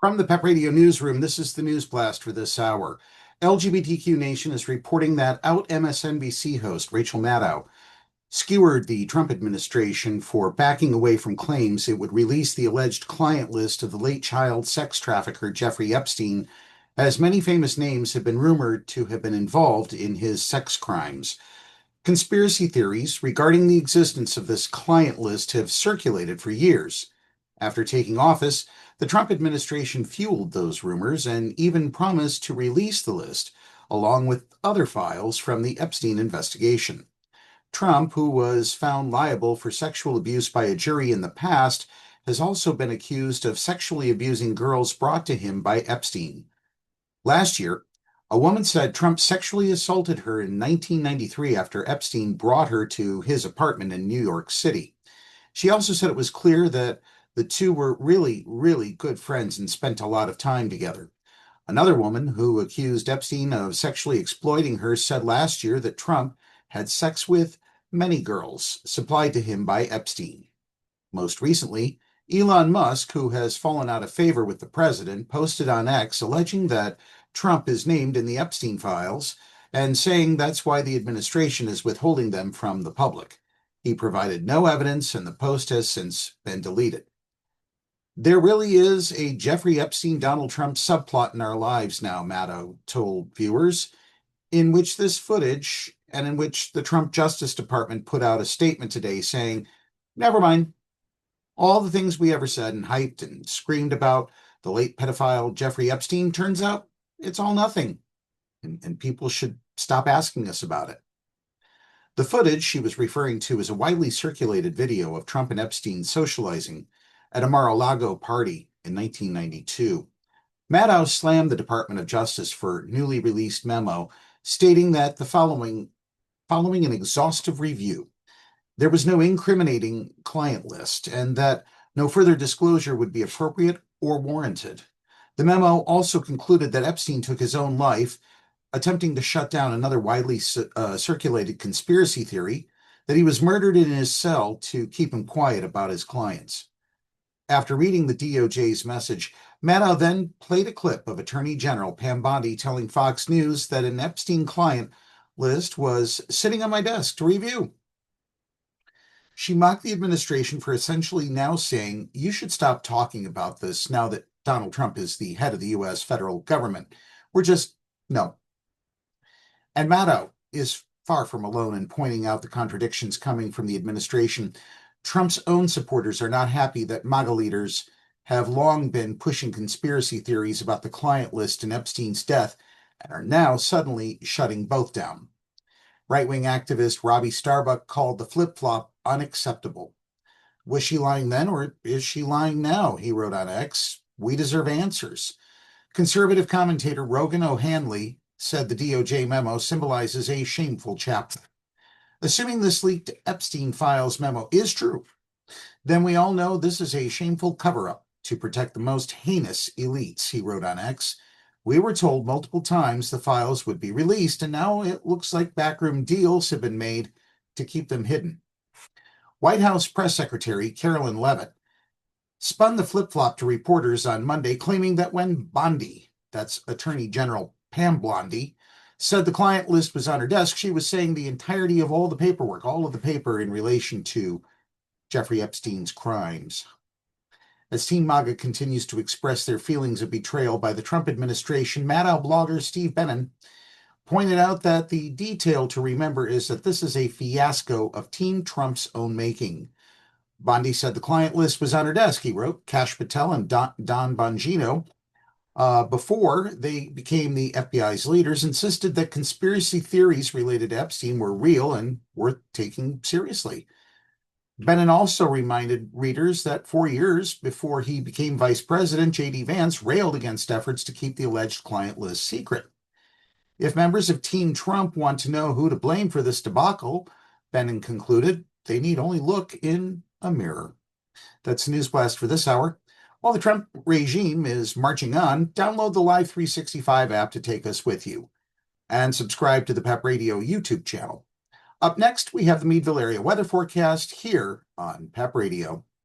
From the Pep Radio Newsroom, this is the News Blast for this hour. LGBTQ Nation is reporting that out MSNBC host Rachel Maddow skewered the Trump administration for backing away from claims it would release the alleged client list of the late child sex trafficker Jeffrey Epstein, as many famous names have been rumored to have been involved in his sex crimes. Conspiracy theories regarding the existence of this client list have circulated for years. After taking office, the Trump administration fueled those rumors and even promised to release the list, along with other files from the Epstein investigation. Trump, who was found liable for sexual abuse by a jury in the past, has also been accused of sexually abusing girls brought to him by Epstein. Last year, a woman said Trump sexually assaulted her in 1993 after Epstein brought her to his apartment in New York City. She also said it was clear that the two were really, really good friends and spent a lot of time together. Another woman who accused Epstein of sexually exploiting her said last year that Trump had sex with many girls supplied to him by Epstein. Most recently, Elon Musk, who has fallen out of favor with the president, posted on X alleging that Trump is named in the Epstein files and saying that's why the administration is withholding them from the public. He provided no evidence, and the post has since been deleted. There really is a Jeffrey Epstein Donald Trump subplot in our lives now, Maddow told viewers, in which this footage and in which the Trump Justice Department put out a statement today saying, never mind, all the things we ever said and hyped and screamed about the late pedophile Jeffrey Epstein, turns out it's all nothing, and people should stop asking us about it. The footage she was referring to is a widely circulated video of Trump and Epstein socializing at a Mar-a-Lago party in 1992. Maddow slammed the Department of Justice for newly released memo, stating that following an exhaustive review, there was no incriminating client list and that no further disclosure would be appropriate or warranted. The memo also concluded that Epstein took his own life, attempting to shut down another widely circulated conspiracy theory that he was murdered in his cell to keep him quiet about his clients. After reading the DOJ's message, Maddow then played a clip of Attorney General Pam Bondi telling Fox News that an Epstein client list was sitting on my desk to review. She mocked the administration for essentially now saying, you should stop talking about this now that Donald Trump is the head of the U.S. federal government. No. And Maddow is far from alone in pointing out the contradictions coming from the administration. Trump's own supporters are not happy that MAGA leaders have long been pushing conspiracy theories about the client list and Epstein's death and are now suddenly shutting both down. Right-wing activist Robbie Starbuck called the flip-flop unacceptable. Was she lying then, or is she lying now? He wrote on X. We deserve answers. Conservative commentator Rogan O'Hanley said the DOJ memo symbolizes a shameful chapter. Assuming this leaked Epstein files memo is true, then we all know this is a shameful cover-up to protect the most heinous elites, he wrote on X. We were told multiple times the files would be released, and now it looks like backroom deals have been made to keep them hidden. White House Press Secretary Carolyn Leavitt spun the flip-flop to reporters on Monday, claiming that when Bondi, that's Attorney General Pam Bondi, said the client list was on her desk, she was saying the entirety of all of the paper in relation to Jeffrey Epstein's crimes. As Team MAGA continues to express their feelings of betrayal by the Trump administration, Maddow blogger Steve Bannon pointed out that the detail to remember is that this is a fiasco of Team Trump's own making. Bondi said the client list was on her desk, he wrote. Kash Patel and Don Bongino, before they became the FBI's leaders, insisted that conspiracy theories related to Epstein were real and worth taking seriously. Bannon also reminded readers that 4 years before he became vice president, J.D. Vance railed against efforts to keep the alleged client list secret. If members of Team Trump want to know who to blame for this debacle, Bannon concluded, they need only look in a mirror. That's the News Blast for this hour. While the Trump regime is marching on, download the Live 365 app to take us with you, and subscribe to the Pep Radio YouTube channel. Up next, we have the Meadville area weather forecast here on Pep Radio.